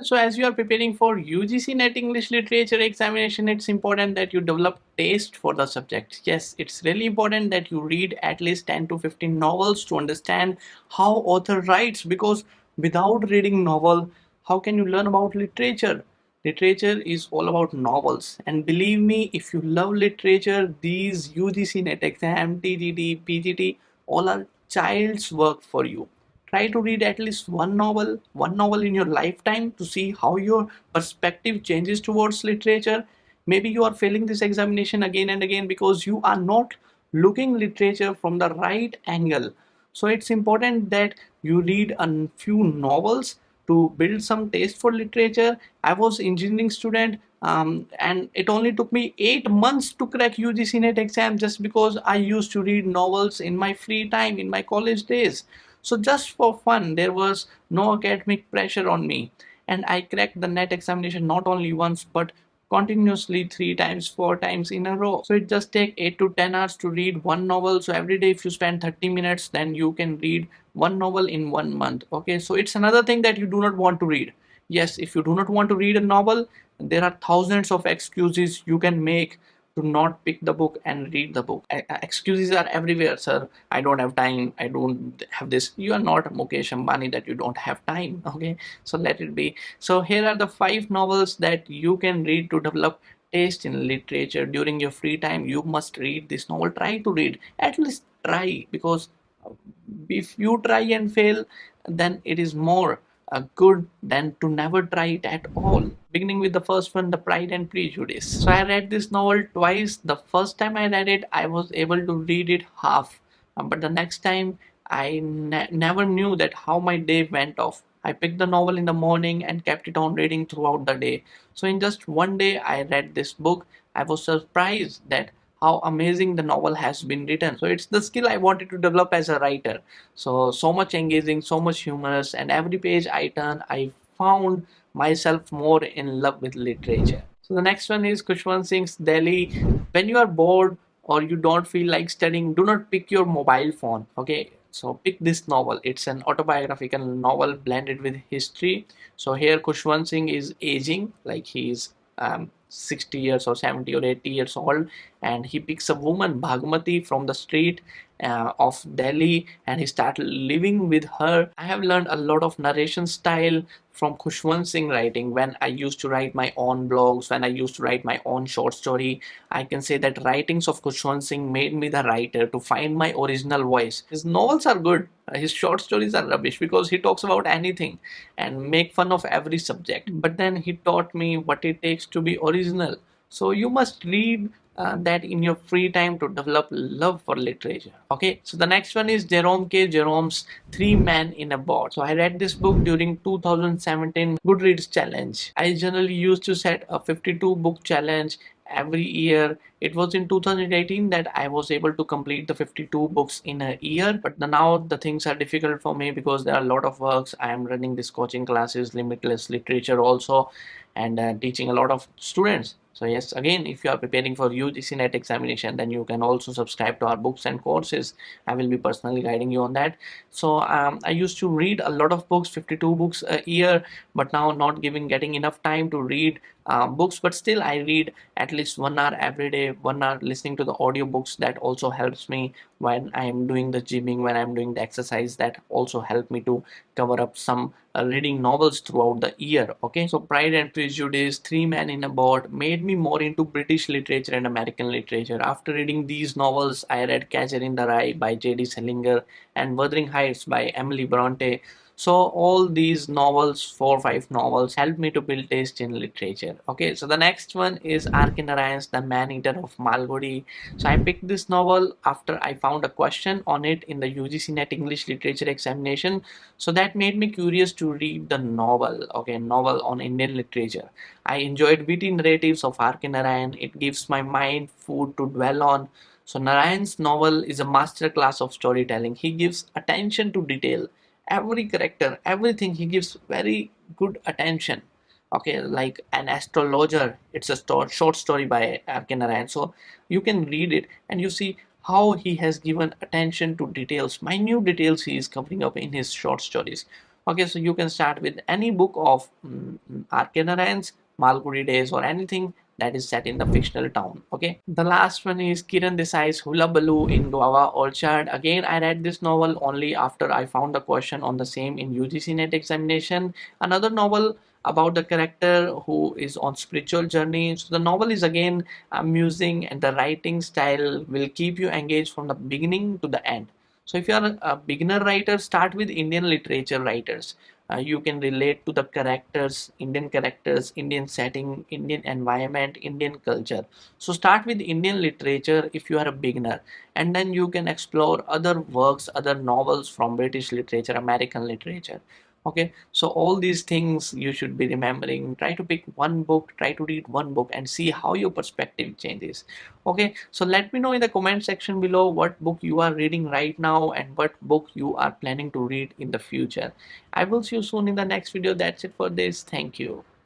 So as you are preparing for UGC NET English Literature examination, it's important that you develop taste for the subject. Yes, it's really important that you read at least 10 to 15 novels to understand how author writes, because without reading novel, how can you learn about literature? Literature is all about novels, and believe me, if you love literature, these UGC NET exam, TGT, PGT, all are child's work for you. Try to read at least one novel in your lifetime to see how your perspective changes towards literature. Maybe you are failing this examination again and again because you are not looking literature from the right angle. So it's important that you read a few novels to build some taste for literature. I was engineering student, and it only took me 8 months to crack UGC NET exam just because I used to read novels in my free time in my college days. So just for fun, there was no academic pressure on me, and I cracked the NET examination not only once but continuously 3 times, 4 times in a row. So it just take 8 to 10 hours to read one novel. So every day, if you spend 30 minutes, then you can read one novel in 1 month. Okay, so it's another thing that you do not want to read. Yes, if you do not want to read a novel, there are thousands of excuses you can make to not pick the book and read the book. Excuses are everywhere, sir. I don't have time. I don't have this. You are not Mukesh Ambani that you don't have time. Okay, so let it be. So here are the 5 novels that you can read to develop taste in literature during your free time. You must read this novel. Try to read. At least try, because if you try and fail, then it is more good than to never try it at all. Beginning with the first one, The Pride and Prejudice. So I read this novel twice. The first time I read it, I was able to read it half, but the next time I never knew that how my day went off. I picked the novel in the morning and kept it on reading throughout the day. So in just one day, I read this book. I was surprised that how amazing the novel has been written. So it's the skill I wanted to develop as a writer. So much engaging, so much humorous, and every page I turn, I found myself more in love with literature. So the next one is Kushwant Singh's Delhi. When you are bored or you don't feel like studying, do not pick your mobile phone. Okay, so pick this novel. It's an autobiographical novel blended with history. So here Kushwant Singh is aging, like he's 60 years or 70 or 80 years old, and he picks a woman, Bhagmati, from the street of Delhi, and he started living with her. I have learned a lot of narration style from Khushwant Singh writing. When I used to write my own blogs, when I used to write my own short story, I can say that writings of Khushwant Singh made me the writer to find my original voice. His novels are good. His short stories are rubbish because he talks about anything and make fun of every subject. But then he taught me what it takes to be original. So you must read that in your free time to develop love for literature. Okay, so the next one is Jerome K. Jerome's Three Men in a Boat. So I read this book during 2017 Goodreads challenge. I generally used to set a 52 book challenge every year. It was in 2018 that I was able to complete the 52 books in a year, but now the things are difficult for me because there are a lot of works. I am running this coaching classes, Limitless Literature also, and teaching a lot of students. So yes, again, if you are preparing for UGC NET examination, then you can also subscribe to our books and courses. I will be personally guiding you on that. So I used to read a lot of books, 52 books a year, but now not getting enough time to read books. But still, I read at least 1 hour every day, 1 hour listening to the audiobooks. That also helps me when I am doing the gymming, when I'm doing the exercise. That also help me to cover up some reading novels throughout the year. Okay, so Pride and Prejudice, Three Men in a Boat made me more into British literature and American literature. After reading these novels, I read Catcher in the Rye by J.D. Salinger and Wuthering Heights by Emily Bronte. So all these novels, 4 or 5 novels, helped me to build taste in literature. Okay, so the next one is R.K. Narayan's The Man-Eater of Malgudi. So I picked this novel after I found a question on it in the UGC NET English Literature examination. So that made me curious to read the novel. Okay, novel on Indian literature. I enjoyed witty narratives of R.K. Narayan. It gives my mind food to dwell on. So Narayan's novel is a masterclass of storytelling. He gives attention to detail. Every character, everything, he gives very good attention. Okay, like An Astrologer, it's a short story by R.K. Narayan. So you can read it and you see how he has given attention to details, minute details he is covering up in his short stories. Okay, so you can start with any book of Arkenarans, Malgudi Days, or anything that is set in the fictional town. Okay, the last one is Kiran Desai's Hula Baloo in Guava Orchard. Again, I read this novel only after I found the question on the same in UGC NET examination. Another novel about the character who is on spiritual journey. So the novel is again amusing, and the writing style will keep you engaged from the beginning to the end. So if you are a beginner writer, start with Indian literature writers. You can relate to the characters, Indian setting, Indian environment, Indian culture. So start with Indian literature if you are a beginner, and then you can explore other works, other novels from British literature, American literature. Okay, so all these things you should be remembering. Try to pick one book, try to read one book, and see how your perspective changes. Okay, so let me know in the comment section below what book you are reading right now and what book you are planning to read in the future. I will see you soon in the next video. That's it for this. Thank you.